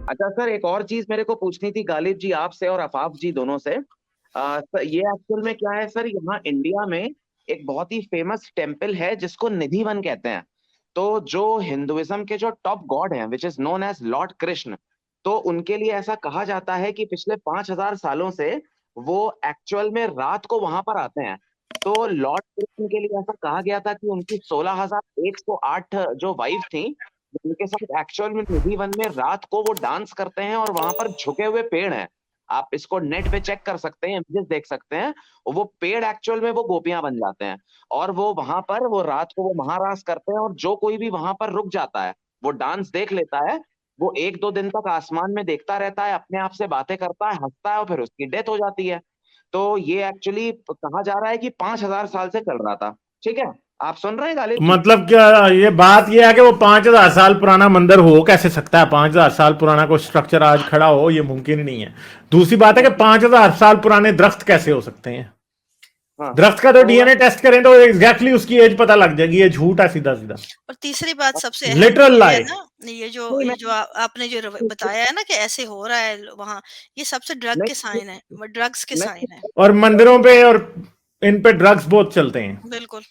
अच्छा सर, एक और चीज मेरे को पूछनी थी गालिब जी आपसे और आफाफ जी दोनों से। सर ये एक्चुअल में क्या है सर, यहाँ इंडिया में एक बहुत ही फेमस टेम्पल है जिसको निधि वन कहते हैं। तो जो हिंदुइज्म के जो टॉप गॉड हैं which is known as lord Krishna, तो उनके लिए ऐसा कहा जाता है कि पिछले 5,000 सालों से वो एक्चुअल में रात को वहां पर आते हैं। तो लॉर्ड कृष्ण के लिए ऐसा कहा गया था कि उनकी 16,108 जो वाइफ थी, उनके साथ एक्चुअल में निधि वन में रात को वो डांस करते हैं और वहां पर झुके हुए पेड़ हैं। आप इसको नेट पे चेक कर सकते हैं, इमेजेस देख सकते हैं। वो पेड़ एक्चुअल में वो गोपियां बन जाते हैं और वो वहां पर वो रात को वो महारास करते हैं, और जो कोई भी वहां पर रुक जाता है वो डांस देख लेता है, वो 1-2 दिन तक आसमान में देखता रहता है, अपने आप से बातें करता है, हंसता है, और फिर उसकी डेथ हो जाती है। तो ये एक्चुअली कहा जा रहा है कि 5,000 साल से चल रहा था। ठीक है, आप सुन रहे हैं गालिब जी? मतलब क्या ये बात ये है कि वो 5,000 साल पुराना मंदिर हो कैसे सकता है? 5,000 साल पुराना कोई स्ट्रक्चर आज खड़ा हो, ये मुमकिन ही नहीं है। दूसरी बात है कि 5,000 साल पुराने दरख्त कैसे हो सकते हैं? हाँ, दरख्त का तो तो डीएनए टेस्ट करें तो एग्जैक्टली उसकी एज पता लग जाएगी। ये झूठ है सीधा सीधा, और तीसरी बात सबसे अहम लिटरल ये है लाई। ना, नहीं मैं आपने जो बताया है ना कि ऐसे हो रहा है वहाँ, ये सबसे ड्रग के नहीं साइन है, ड्रग्स के मैं साइन है। और मंदिरों पे और इन पे ड्रग्स बहुत चलते हैं। बिल्कुल।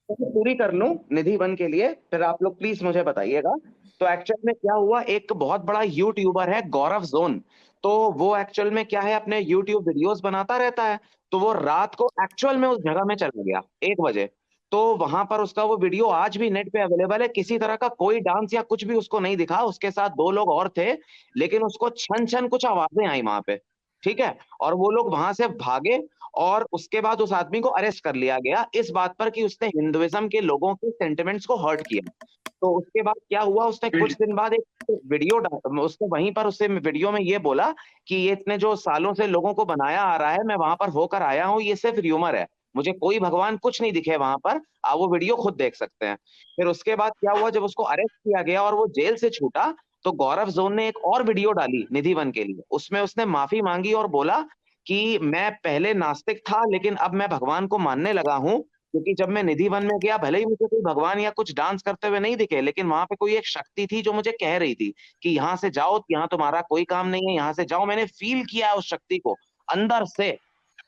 मैं पूरी कर लूं निधि वन के लिए, फिर आप लोग प्लीज मुझे बताइएगा। तो एक्चुअल में क्या हुआ, एक बहुत बड़ा यूट्यूबर है गौरव जोन। तो वो एक्चुअल में क्या है, अपने यूट्यूब वीडियोस बनाता रहता है। तो वो रात को एक्चुअल में उस जगह में चला गया 1 बजे। तो वहां पर उसका वो वीडियो आज भी नेट पे अवेलेबल है। किसी तरह का कोई डांस या कुछ भी उसको नहीं दिखा, उसके साथ 2 लोग और थे, लेकिन उसको छन छन कुछ आवाजें आई वहां पे। ठीक है, और वो लोग वहां से भागे, और उसके बाद उस आदमी को अरेस्ट कर लिया गया इस बात पर कि उसने हिंदुइज्म के लोगों के सेंटिमेंट्स को हर्ट किया। तो उसके बाद क्या हुआ, उसने कुछ दिन बाद एक वीडियो उसने वहीं पर उससे वीडियो में ये बोला कि ये इतने जो सालों से लोगों को बनाया आ रहा है, मैं वहां पर होकर आया हूँ, ये सिर्फ र्यूमर है, मुझे कोई भगवान कुछ नहीं दिखे वहां पर। आप वो वीडियो खुद देख सकते हैं। फिर उसके बाद क्या हुआ, जब उसको अरेस्ट किया गया और वो जेल से छूटा, तो गौरव जोन ने एक और वीडियो डाली निधि वन के लिए। उसमें उसने माफी मांगी और बोला कि मैं पहले नास्तिक था, लेकिन अब मैं भगवान को मानने लगा हूँ, क्योंकि जब मैं निधि वन में गया, भले ही मुझे कोई भगवान या कुछ डांस करते हुए नहीं दिखे, लेकिन वहां पे कोई एक शक्ति थी जो मुझे कह रही थी कि यहाँ से जाओ, यहाँ तुम्हारा कोई काम नहीं है, यहाँ से जाओ। मैंने फील किया उस शक्ति को अंदर से।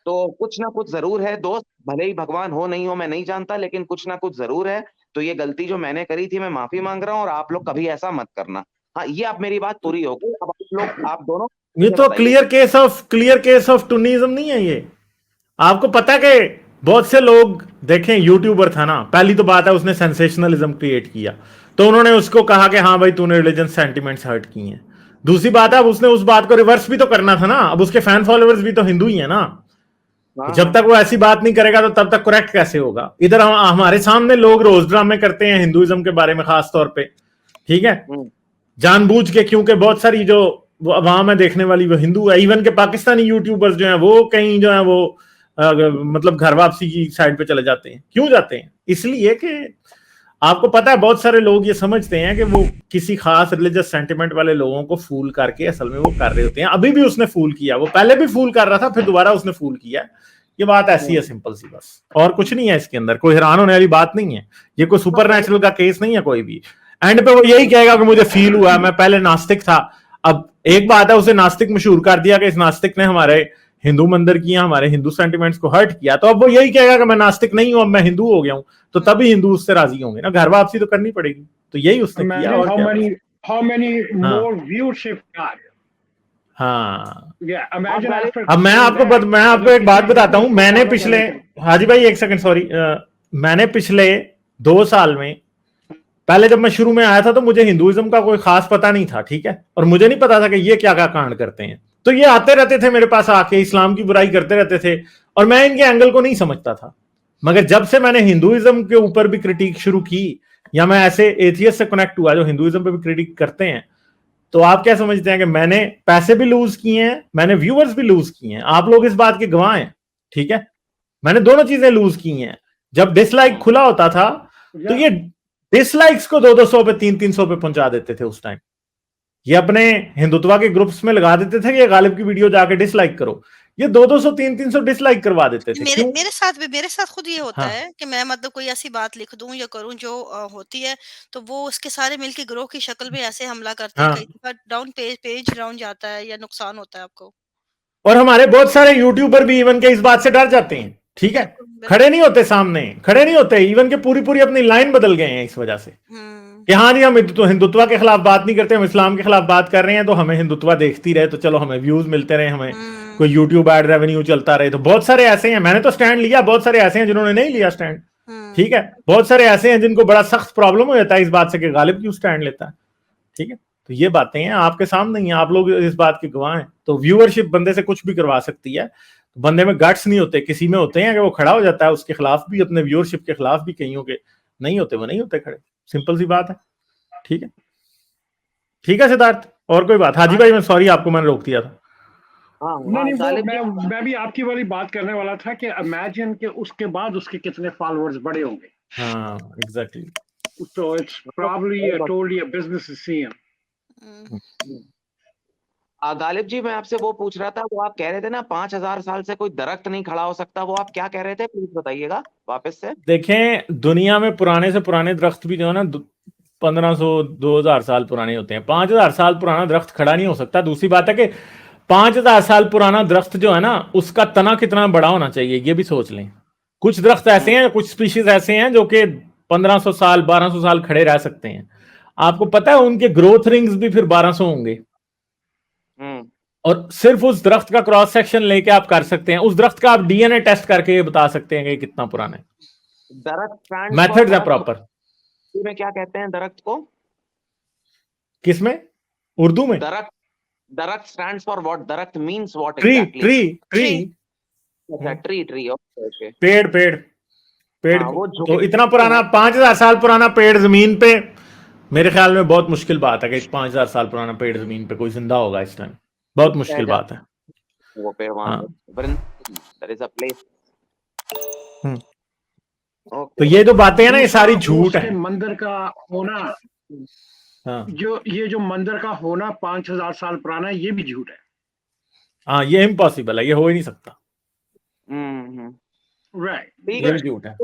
तो कुछ ना कुछ जरूर है दोस्त, भले ही भगवान हो नहीं हो मैं नहीं जानता, लेकिन कुछ ना कुछ जरूर है। तो ये गलती जो मैंने करी थी, मैं माफी मांग रहा हूँ, और आप लोग कभी ऐसा मत करना। हाँ, ये अब मेरी बात पूरी हो गई। अब आप लोग, आप दोनों ये मुझे तो बताइए। क्लियर केस ऑफ टूनिज्म नहीं है ये? आपको पता है कि बहुत से लोग देखें, यूट्यूबर था ना, पहली तो बात है उसने सेंसेशनलिज्म क्रिएट किया, तो उन्होंने उसको कहा कि हाँ भाई तूने रिलीजन सेंटिमेंट्स हर्ट किए हैं। दूसरी बात है अब उसने उस बात को रिवर्स भी तो करना था ना। अब उसके फैन फॉलोअर्स भी तो हिंदू ही है ना। हाँ जब हाँ। तक वो ऐसी बात नहीं करेगा तो तब तक करेक्ट कैसे होगा? इधर हमारे सामने लोग रोज ड्रामे करते हैं हिंदुइज्म के बारे में, खास तौर पे, ठीक है, हम्म। जानबूझ के, क्योंकि बहुत सारी जो वहां में देखने वाली वो हिंदू है। इवन के पाकिस्तानी यूट्यूबर्स जो हैं वो कहीं जो है वो मतलब घर वापसी की साइड पे चले जाते हैं। क्यों जाते हैं? इसलिए कि आपको पता है बहुत सारे लोग ये समझते हैं कि वो किसी खास रिलीजियस सेंटिमेंट वाले लोगों को फूल करके असल में वो कर रहे होते हैं। अभी भी उसने फूल किया, वो पहले भी फूल कर रहा था, फिर दोबारा उसने फूल किया। ये बात ऐसी है, सिंपल सी, बस और कुछ नहीं है इसके अंदर। कोई हैरान होने वाली बात नहीं है, ये कोई सुपर नेचुरल का केस नहीं है कोई भी। एंड पे वो यही कहेगा कि मुझे फील हुआ, मैं पहले नास्तिक था। अब एक बात है, उसे नास्तिक मशहूर कर दिया कि इस नास्तिक ने हमारे हिंदू मंदिर किया, हमारे हिंदू सेंटिमेंट्स को हर्ट किया, तो अब वो यही कहेगा कि मैं नास्तिक नहीं हूं, अब मैं हिंदू हो गया हूं। तो तभी हिंदू उससे राजी होंगे ना, घर वापसी तो करनी पड़ेगी। तो यही उसने किया। Imagine और क्या बस। how many हाँ more viewership got. हाँ। Yeah, imagine after अब मैं saying that, आपको एक बात बताता हूं। मैंने पिछले, हाजी भाई एक सेकंड, सॉरी, मैंने पिछले 2 साल में, पहले जब मैं शुरू में आया था तो मुझे हिंदुइज्म का कोई खास पता नहीं था, ठीक है, और मुझे नहीं पता था कि ये क्या क्या कांड करते हैं। तो ये आते रहते थे मेरे पास, आके इस्लाम की बुराई करते रहते थे, और मैं इनके एंगल को नहीं समझता था। मगर जब से मैंने हिंदुइज्म के ऊपर भी क्रिटिक शुरू की, या मैं ऐसे एथियस्ट से कनेक्ट हुआ जो हिंदुइज्म पे भी क्रिटिक करते हैं, तो आप क्या समझते हैं कि मैंने पैसे भी लूज किए हैं, मैंने व्यूअर्स भी लूज किए हैं। आप लोग इस बात के गवाह हैं, ठीक है। मैंने दोनों चीजें लूज की हैं। जब डिसलाइक खुला होता था तो ये डिसलाइक्स को 200-200 पे, 300-300 पे पहुंचा देते थे उस टाइम। ये अपने हिंदुत्व के ग्रुप्स में लगा देते थे कि ये गालिब की वीडियो जाके डिसलाइक करो। ये 200-200 300-300 डिसलाइक करवा देते थे। मेरे क्यों? मेरे साथ खुद ये होता हाँ, है कि मैं मतलब कोई ऐसी बात लिख दूं या करूं जो होती है, तो वो उसके सारे मिलके ग्रोह की शक्ल में ऐसे हमला करते हैं, कई हाँ। दफा पेज डाउन जाता है या नुकसान होता है आपको। और हमारे बहुत सारे यूट्यूबर भी इवन के इस बात से डर जाते हैं, ठीक है, बिल्कुल खड़े बिल्कुल। नहीं होते सामने, खड़े नहीं होते, इवन के पूरी पूरी अपनी लाइन बदल गए हैं इस वजह से कि हाँ जी हम हिंदुत्व के खिलाफ बात नहीं करते, हम इस्लाम के खिलाफ बात कर रहे हैं, तो हमें हिंदुत्व देखती रहे, तो चलो हमें व्यूज मिलते रहे, हमें कोई यूट्यूब एड रेवेन्यू चलता रहे। तो बहुत सारे ऐसे हैं, मैंने तो स्टैंड लिया, बहुत सारे ऐसे हैं जिन्होंने नहीं लिया स्टैंड, ठीक है, बहुत सारे ऐसे हैं जिनको बड़ा सख्त प्रॉब्लम हो जाता है इस बात से कि गालिब क्यों स्टैंड लेता है, ठीक है। तो ये बातें हैं आपके सामने ही हैं, आप लोग इस बात के गवाह हैं। तो व्यूअरशिप बंदे से कुछ भी करवा सकती है, तो बंदे में गट्स नहीं होते, किसी में होते हैं कि वो खड़ा हो जाता है उसके खिलाफ भी, अपने व्यूअरशिप के खिलाफ भी, कईयों के नहीं होते, वो नहीं होते खड़े, सिंपल सी बात है, ठीक है। ठीक है सिद्धार्थ, और कोई बात? हाजी भाई मैं सॉरी आपको मैंने रोक दिया था। हाँ नहीं, वो गालिब जी, मैं भी आपकी वाली बात करने वाला था कि इमेजिन के उसके बाद उसके कितने फॉलोअर्स बड़े होंगे। हाँ एग्जैक्टली। तो it's probably totally a business scene. Ghalib ji मैं आपसे वो पूछ रहा था, वो आप कह रहे थे ना 5000 साल से कोई दरख्त नहीं खड़ा हो सकता, वो आप क्या कह रहे थे, प्लीज बताइएगा वापस से। देखें दुनिया में पुराने से पुराने दरख्त भी जो है ना 1500-2000 साल पुराने होते हैं, 5000 साल पुराना दरख्त खड़ा नहीं हो सकता। दूसरी बात है कि 5000 साल पुराना दरख्त जो है ना उसका तना कितना बड़ा होना चाहिए ये भी सोच लें। कुछ दरख्त ऐसे हैं, कुछ स्पीशीज ऐसे हैं जो कि 1500 साल 1200 साल खड़े रह सकते हैं। आपको पता है उनके ग्रोथ रिंग्स भी फिर 1200 होंगे, और सिर्फ उस दरख्त का क्रॉस सेक्शन लेके आप कर सकते हैं, उस दरख्त का आप डीएनए टेस्ट करके ये बता सकते हैं कि कितना पुराना है। दरख्त मेथड्स है प्रॉपर। में क्या कहते हैं दरख्त को? किसमें? उर्दू में? दरख्त, दरख्त स्टैंड्स फॉर व्हाट? दरख्त means what tree exactly? Tree tree अच्छा ट्री, ट्री, ओके ओके। पेड़ पेड़ पेड़। हाँ, वो तो इतना पुराना 5000 साल पुराना पेड़ जमीन पे, मेरे ख्याल में बहुत मुश्किल बात है कि 5000 साल पुराना पेड़ जमीन पे कोई जिंदा होगा इस टाइम, बहुत मुश्किल बात है। वो पेड़ वहां हाँ। There is a place. तो ये जो बातें हैं ना ये सारी झूठ है। मंदिर का होना, हाँ ये जो मंदिर का होना 5000 साल पुराना है, ये भी झूठ है। हाँ ये इम्पॉसिबल है, ये हो ही नहीं सकता, राइट, ये भी झूठ है।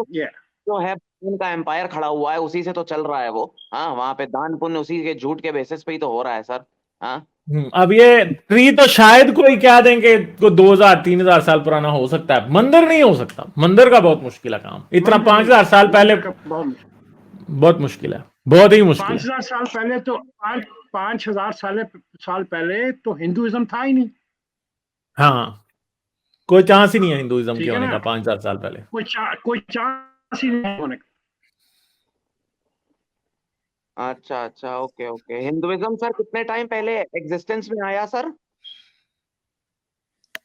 जो है उनका एम्पायर खड़ा हुआ है उसी से तो चल रहा है वो। हाँ वहां पे दान पुण्य उसी के झूठ के बेसिस पे ही तो हो रहा है सर। हाँ अब ये ट्री तो शायद कोई क्या देंगे को 2000-3000 साल पुराना हो सकता है, मंदिर नहीं हो सकता, मंदिर का बहुत मुश्किल है काम, इतना 5000 साल पहले बहुत मुश्किल है, बहुत ही मुश्किल है। 5000 साल पहले तो 5000 साल पहले तो हिंदुइज्म था ही नहीं। हाँ कोई चांस ही नहीं है हिंदुइज्म के ठीक है होने ना? का 5000 साल पहले। कोई चांस ही नहीं होने का। अच्छा अच्छा, ओके ओके। हिंदुइज्म सर कितने टाइम पहले एग्जिस्टेंस में आया सर?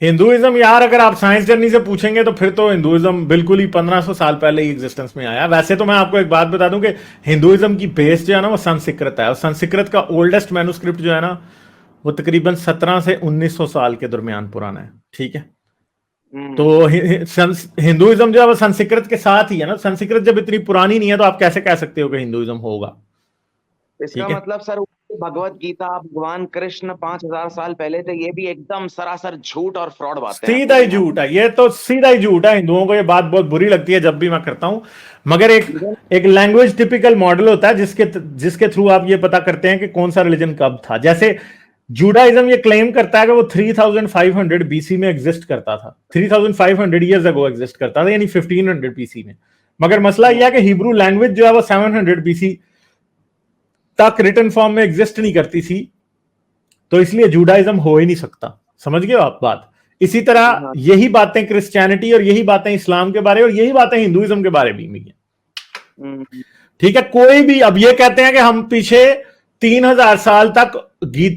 हिंदुइज्म यार अगर आप साइंस जर्नी से पूछेंगे तो फिर तो हिंदुइज्म बिल्कुल ही 1500 साल पहले ही एग्जिस्टेंस में आया। वैसे तो मैं आपको एक बात बता दूं कि हिंदुइज्म की बेस जो है ना वो संस्कृत है, और संस्कृत का ओल्डेस्ट मैन्युस्क्रिप्ट जो है ना वो तकरीबन 1700 से 1900 साल के दरमियान पुराना है, ठीक है। तो हिंदुइज्म जो है वो संस्कृत के साथ ही है ना, संस्कृत जब इतनी पुरानी नहीं है तो आप कैसे कह सकते हो कि हिंदुइज्म होगा? इसका मतलब सर भगवत गीता, भगवान कृष्ण 5000 साल पहले थे, ये भी एकदम सरासर झूठ और फ्रॉड बातें हैं। सीधा ही झूठ है, ये तो सीधा ही झूठ है। हिंदुओं को ये बात बहुत बुरी लगती है जब भी मैं करता हूं, मगर एक लैंग्वेज टिपिकल मॉडल होता है जिसके थ्रू आप ये पता करते हैं कि कौन सा रिलीजन कब था। जैसे जूडाइज्म ये क्लेम करता है कि वो 3500 बीसी में एग्जिस्ट करता था, 3500 ईयर्स अगो एग्जिस्ट करता था, यानी 1500 बीसी में। मगर मसला यह है कि हिब्रू लैंग्वेज जो है वो 700 बीसी तक रिटन फॉर्म में एग्जिस्ट नहीं करती थी, तो इसलिए जूडाइज्म हो ही नहीं सकता। समझ गए आप बात? इसी तरह यही बातें क्रिश्चियनिटी और यही बातें इस्लाम के बारे और यही बातें हिंदुइज्म के बारे में भी है, ठीक है। कोई भी अब ये कहते हैं कि हम पीछे 3000 साल तक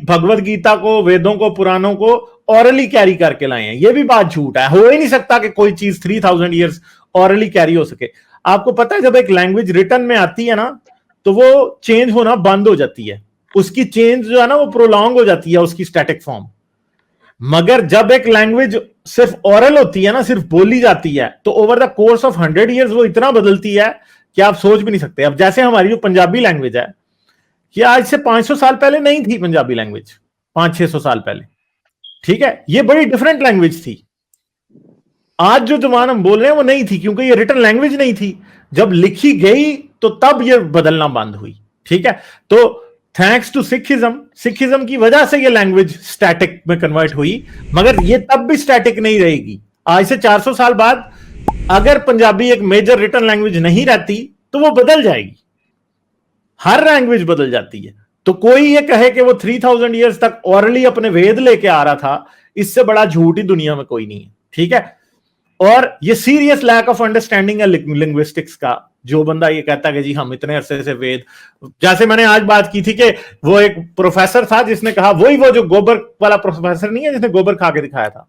भगवत गीता को, वेदों को, पुराणों को ऑरली कैरी करके लाए हैं, ये भी बात झूठ है। हो ही नहीं सकता कि कोई चीज 3000 ईयर्स ऑरली कैरी हो सके। आपको पता है जब एक लैंग्वेज रिटन में आती है ना तो वो चेंज होना बंद हो जाती है, उसकी चेंज जो है ना वो प्रोलॉन्ग हो जाती है उसकी स्टैटिक फॉर्म। मगर जब एक लैंग्वेज सिर्फ ओरल होती है ना, सिर्फ बोली जाती है, तो over the course of 100 years वो इतना बदलती है कि आप सोच भी नहीं सकते। अब जैसे हमारी जो पंजाबी लैंग्वेज है, कि आज से 500 साल पहले नहीं थी पंजाबी लैंग्वेज, 500-600 साल पहले, ठीक है। ये बड़ी डिफरेंट लैंग्वेज थी, आज जो जबान हम बोल रहे हैं वो नहीं थी, क्योंकि ये रिटन लैंग्वेज नहीं थी। जब लिखी गई तो तब ये बदलना बंद हुई। ठीक है, तो थैंक्स टू सिखिज्म की वजह से ये लैंग्वेज स्टैटिक में कन्वर्ट हुई, मगर ये तब भी स्टैटिक नहीं रहेगी। आज से 400 साल बाद अगर पंजाबी एक मेजर रिटन लैंग्वेज नहीं रहती तो वो बदल जाएगी। हर लैंग्वेज बदल जाती है। तो कोई ये कहे कि वो 3000 ईयर्स तक ओरली अपने वेद लेके आ रहा था, इससे बड़ा झूठ ही दुनिया में कोई नहीं है। ठीक है, और ये सीरियस लैक ऑफ अंडरस्टैंडिंग है लिंग्विस्टिक्स का। जो बंदा ये कहता है कि जी हम इतने अरसे से वेद, जैसे मैंने आज बात की थी कि वो एक प्रोफेसर था जिसने कहा, वो जो गोबर वाला प्रोफेसर नहीं है जिसने गोबर खा के दिखाया था,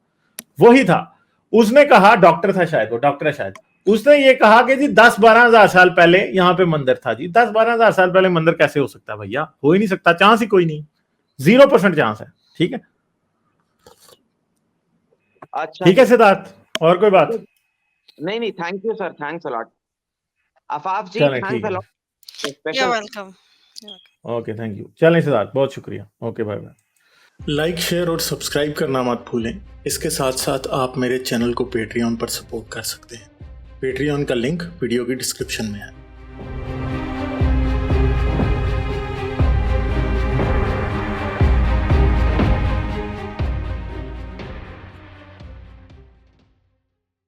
वही था। उसने कहा, डॉक्टर था शायद, वो डॉक्टर है शायद, उसने ये कहा कि जी 10-12 हजार साल पहले यहां पे मंदिर था। जी 10-12 हजार साल पहले मंदिर कैसे हो सकता है भैया? हो ही नहीं सकता, चांस ही कोई नहीं, 0% चांस है। ठीक है, अच्छा ठीक है सिद्धार्थ, और कोई बात? नहीं, thank you sir, thanks a lot. Afaf ji, चलें, थैंक्स ठीक अ है, lot. You special. Welcome. Okay, thank you. चलें सिद्धार्थ, बहुत शुक्रिया। Okay, bye bye. Like, share और सब्सक्राइब करना मत भूलें। इसके साथ साथ आप मेरे चैनल को पेट्रियन पर सपोर्ट कर सकते हैं। पेट्रियन का लिंक वीडियो की डिस्क्रिप्शन में है।